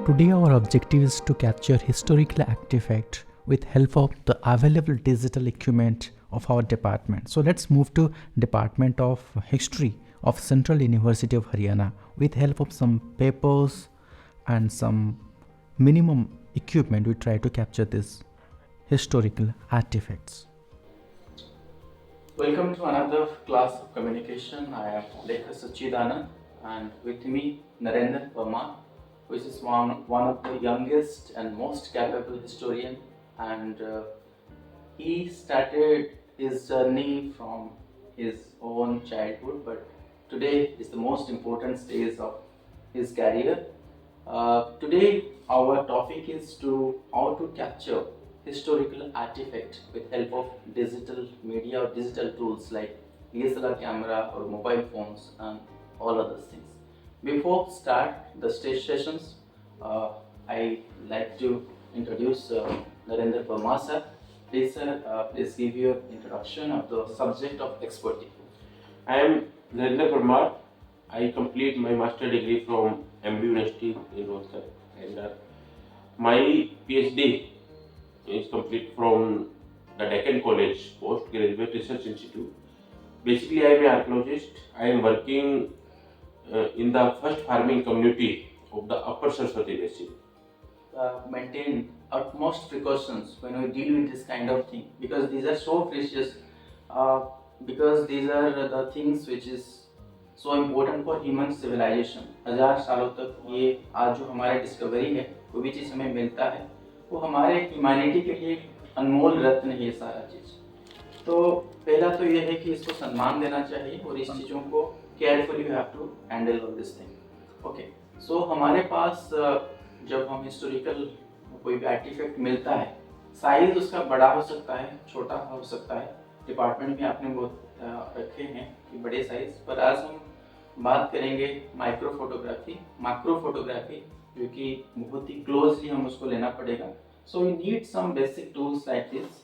Today our objective is to capture historical artifact with help of the available digital equipment of our department. So let's move to Department of History of Central University of Haryana with help of some papers and some minimum equipment. We try to capture these historical artifacts. Welcome to another class of communication. I am Lekha Sachidanand and with me Narendra Verma, which is one of the youngest and most capable historian, and he started his journey from his own childhood, but today is the most important stage of his career. Today our topic is to how to capture historical artifact with help of digital media or digital tools like DSLR camera or mobile phones and all other things. Before start the stage sessions, I like to introduce Narendra Verma sir. Please sir, please give your introduction of the subject of expertise. I am Narendra Parmar. I complete my master degree from MB University in Rohtak, and my PhD is complete from the Deccan College Postgraduate Research Institute. Basically, I am an archaeologist. I am working in the first farming community of the Upper Saraswati Basin. Maintain utmost precautions when we deal with this kind of thing, because these are so precious, because these are the things which is so important for human civilization. 1000 सालों तक ये आज जो हमारी discovery है, कोई भी चीज़ हमें मिलता है, वो हमारे ह्यूमैनिटी के लिए अनमोल रत्न है ये सारा चीज़। तो पहला तो ये है कि इसको सम्मान देना चाहिए और इस चीज़ों को carefully we have to handle all this thing. Okay, so हमारे पास जब हम हिस्टोरिकल कोई भी आर्टिफैक्ट मिलता है, साइज उसका बड़ा हो सकता है, छोटा हो सकता है। डिपार्टमेंट में आपने बहुत रखे हैं कि बड़े साइज, पर आज हम बात करेंगे माइक्रो फोटोग्राफी, मैक्रो फोटोग्राफी, जो कि बहुत ही क्लोजली हम उसको लेना पड़ेगा। So we need some basic tools like this.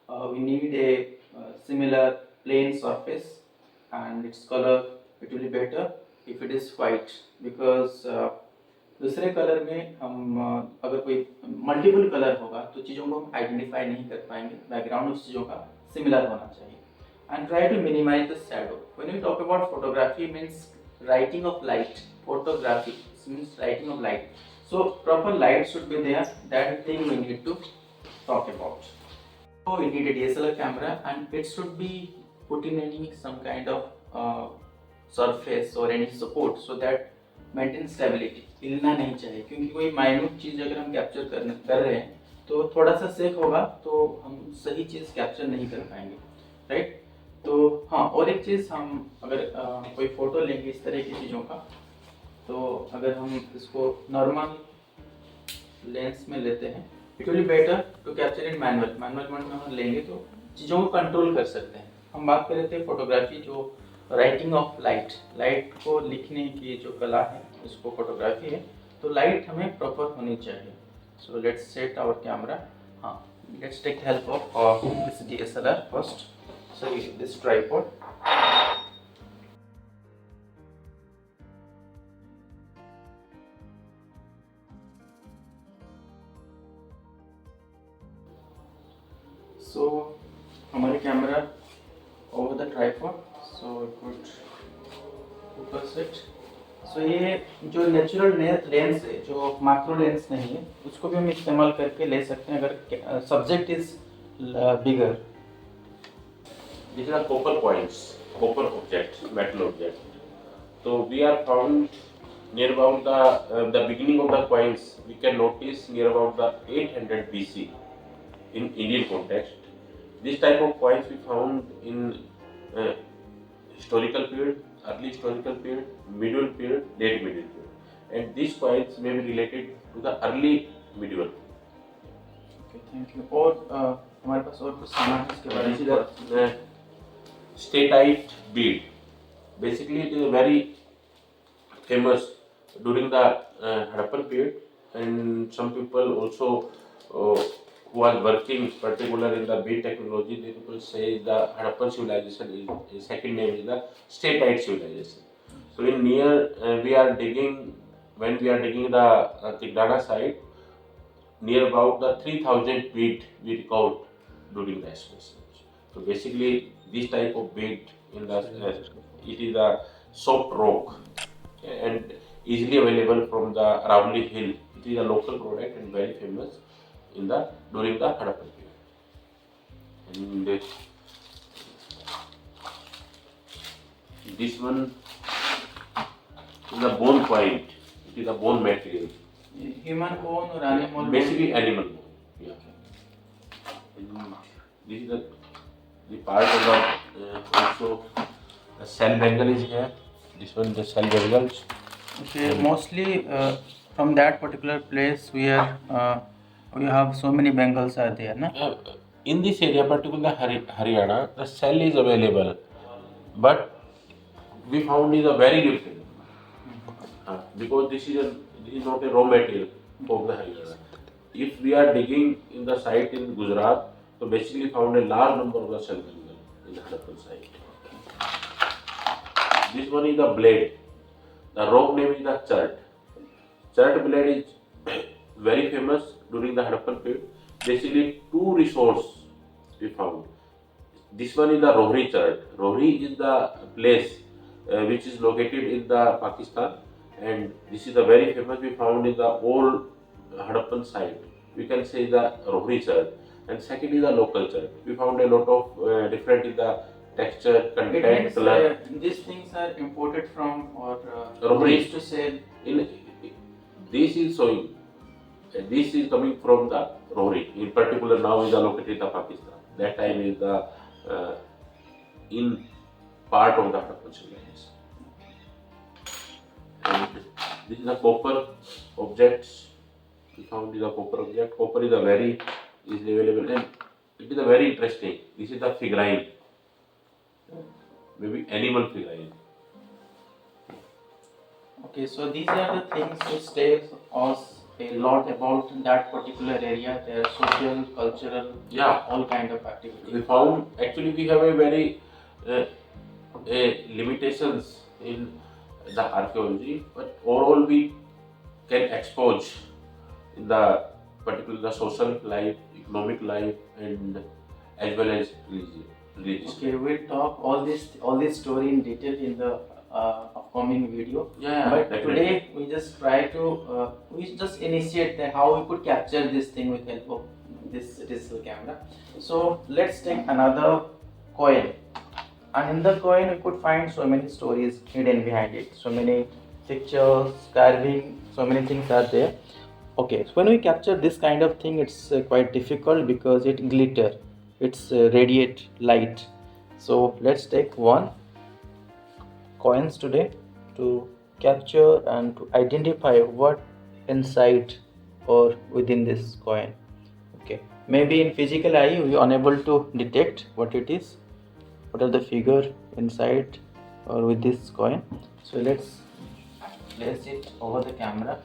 We need a similar plain surface and its color, it will be better if it is white, because दूसरे colour में हम अगर कोई मल्टीपल कलर होगा तो चीज़ों को हम आइडेंटिफाई नहीं कर पाएंगे। बैकग्राउंड उस चीज़ों का सिमिलर होना चाहिए। And try to minimize the shadow. When we talk about photography, means writing of light. Photography means writing of light. So proper light should be there. That thing we need to talk about. So we need a DSLR camera, and it should be put in some kind of surface or any support so that maintain stability. हिलना नहीं चाहिए, क्योंकि कोई minute चीज़ अगर हम capture कर रहे हैं तो थोड़ा सा सेक होगा तो हम सही चीज़ कैप्चर नहीं कर पाएंगे, राइट। तो हाँ, और एक चीज़, हम अगर कोई फ़ोटो लेंगे इस तरह की चीज़ों का, तो अगर हम इसको नॉर्मल लेंस में लेते हैं, it will be better to capture in manual mode में हम लेंगे तो चीज़ों को कंट्रोल कर सकते हैं। हम बात कर रहे थे फोटोग्राफी, जो राइटिंग ऑफ लाइट को लिखने की जो कला है उसको फोटोग्राफी है, तो लाइट हमें प्रॉपर होनी चाहिए। So let's set our camera. हाँ, let's take help of this DSLR first. So this tripod. So हमारे camera over the tripod. So we put focus it. So ये जो नेचुरल लेंस है, जो मैक्रो लेंस नहीं है, उसको भी हम इस्तेमाल करके ले सकते हैं अगर subject is bigger. These are copper coins, copper objects, metal objects. So we are found near about the beginning of the coins. We can notice near about the 800 BC in Indian context. This type of coins we found in historical period, early historical period, medieval period, late medieval period, and these coins may be related to the early medieval. Okay, thank you. और हमारे पास और कुछ सामान है इसके बारे में। Statite bead. Basically, it is very famous during the Harappan period, and some people also who are working particular in the bead technology, they people say the Harappan civilization is second name is the Statite civilization. So in near we are digging when we are digging the Tigrana site, near about the 3000 bit we recovered during the excavations. So basically, this type of bit in the it is a soft rock and easily available from the Ravli Hill. It is a local product and very famous in the during the Harappan period. And this one is a bone point. It is a bone material. Human bone or animal bone? Basically animal bone. Yeah. And this is the part of the also the cell bangle is here. This one the cell bangles. Okay, mostly from that particular place where we have so many Bengals are there, na? In this area, particularly Haryana, the cell is available, but we found is a very limited. Because this is not a raw material of the Haryana. If we are digging in the site in Gujarat, so basically found a large number of the cell bangle in the Harappan site. This one is the blade. The rock name is the chert. Chert blade is very famous during the Harappan period. Basically, two resources we found. This one is the Rohri chert. Rohri is the place which is located in the Pakistan, and this is the very famous we found in the old Harappan site. We can say the Rohri chert. And second is the local chert. We found a lot of different in the texture, It content, means color. these things are imported from or Rohri. used to sell. In this is showing. This is coming from the Rohri. In particular, now is located in the Pakistan. That time is the in part of the Harappan civilization. And this is a copper objects. We found is a copper object. Copper is a very easily available and it is a very interesting. This is the figurine. Maybe animal figurine. Okay, so these are the things which tells us a lot about that particular area, their social, cultural, all kind of activities. We found actually we have a very limitations in the archaeology, but overall we can expose in the particular the social life, economic life, and as well as religious. Okay, we'll talk all this story in detail in the upcoming video. Yeah, but definitely. Today we just try to we just initiate that how we could capture this thing with help of this digital camera. So let's take another coin, and in the coin we could find so many stories hidden behind it, so many pictures, carving, so many things are there. Okay, so when we capture this kind of thing, it's quite difficult because it glitter, it's radiate light. So let's take one coins today to capture and to identify what inside or within this coin. Okay, maybe in physical eye we are unable to detect what it is, what are the figure inside or with this coin. So let's place it over the camera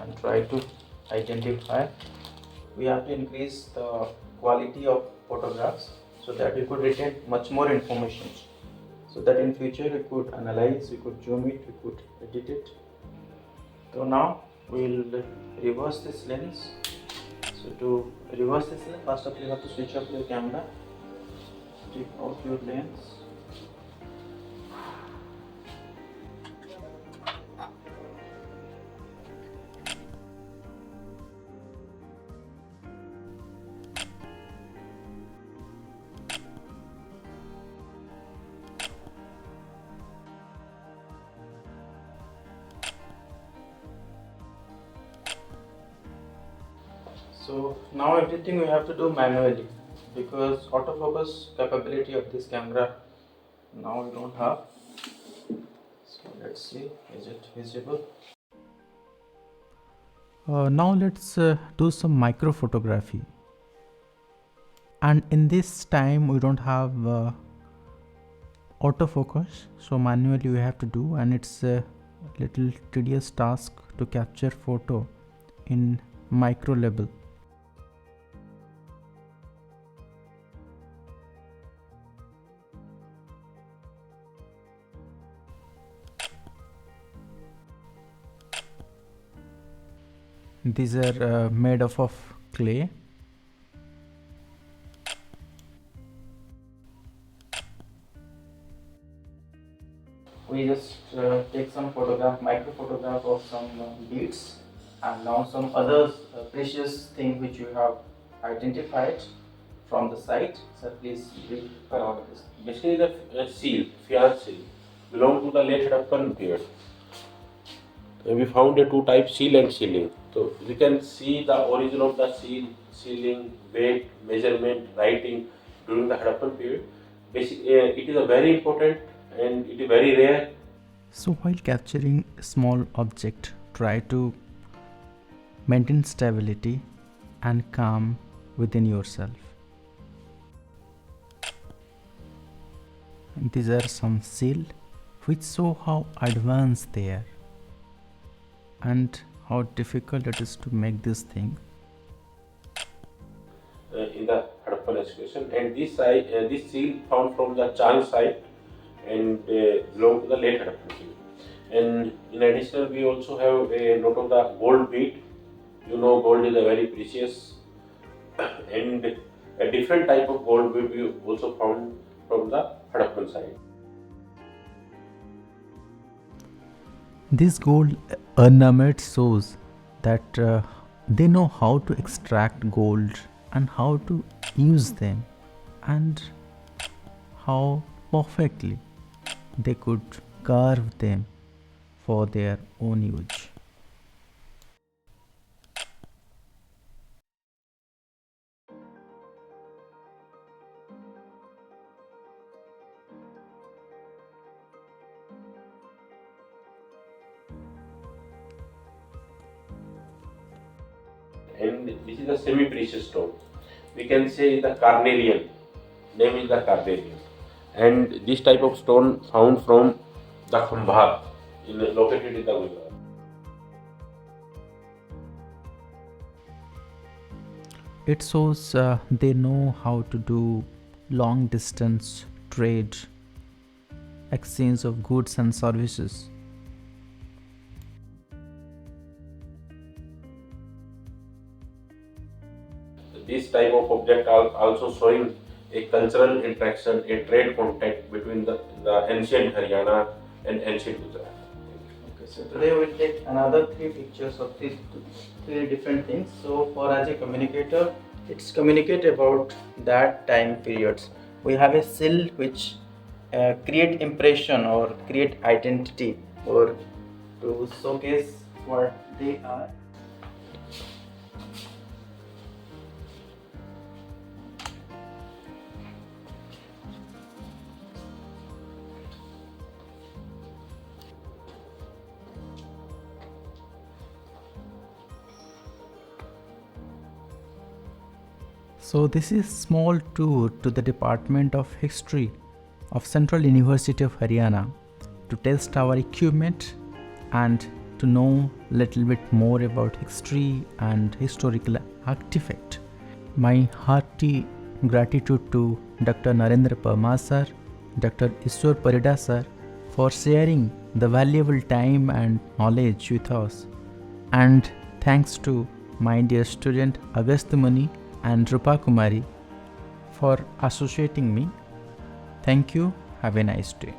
and try to identify. We have to increase the quality of photographs so that we could retain much more information, so that in future we could analyze, we could zoom it, we could edit it. So now we'll reverse this lens. So to reverse this lens, first of all you have to switch off your camera, take out your lens. So now everything we have to do manually because autofocus capability of this camera now we don't have. So let's see, is it visible? Now let's do some micro photography. And in this time we don't have autofocus, so manually we have to do, and it's a little tedious task to capture photo in micro level. These are made of clay. We just take some micro photograph of some beads, and now some other precious thing which you have identified from the site. So please brief about this. Basically, the seal, fiat seal, belong to the late Harappan period. We found a two type seal and sealing. So we can see the origin of the seal, sealing, weight, measurement, writing during the Harappan period. Basically, it is a very important and it is very rare. So while capturing a small object, try to maintain stability and calm within yourself. And these are some seal which show how advanced they are and how difficult it is to make this thing. In the Harappan excavation, and this seal found from the Chang site and belong to the late Harappan period. And in addition, we also have a note of the gold bead. You know, gold is a very precious and a different type of gold bead we also found from the Harappan site. This gold ornament shows that they know how to extract gold and how to use them and how perfectly they could carve them for their own use. And this is a semi-precious stone. We can say the carnelian. Name is the carnelian. And this type of stone found from the Khambhat, located in the Gujarat. It shows they know how to do long distance trade, exchange of goods and services. This type of object are also showing a cultural interaction, a trade contact between the ancient Haryana and ancient Gujarat. Okay, so today we'll take another three pictures of these three different things. So for as a communicator, it's communicate about that time periods. We have a seal which create impression or create identity or to showcase what they are. So this is small tour to the Department of History of Central University of Haryana to test our equipment and to know little bit more about history and historical artifact. My hearty gratitude to Dr. Narendra Parmar sir, Dr. Ishwar Parida sir for sharing the valuable time and knowledge with us. And thanks to my dear student Agastya Muni and Rupa Kumari for associating me. Thank you. Have a nice day.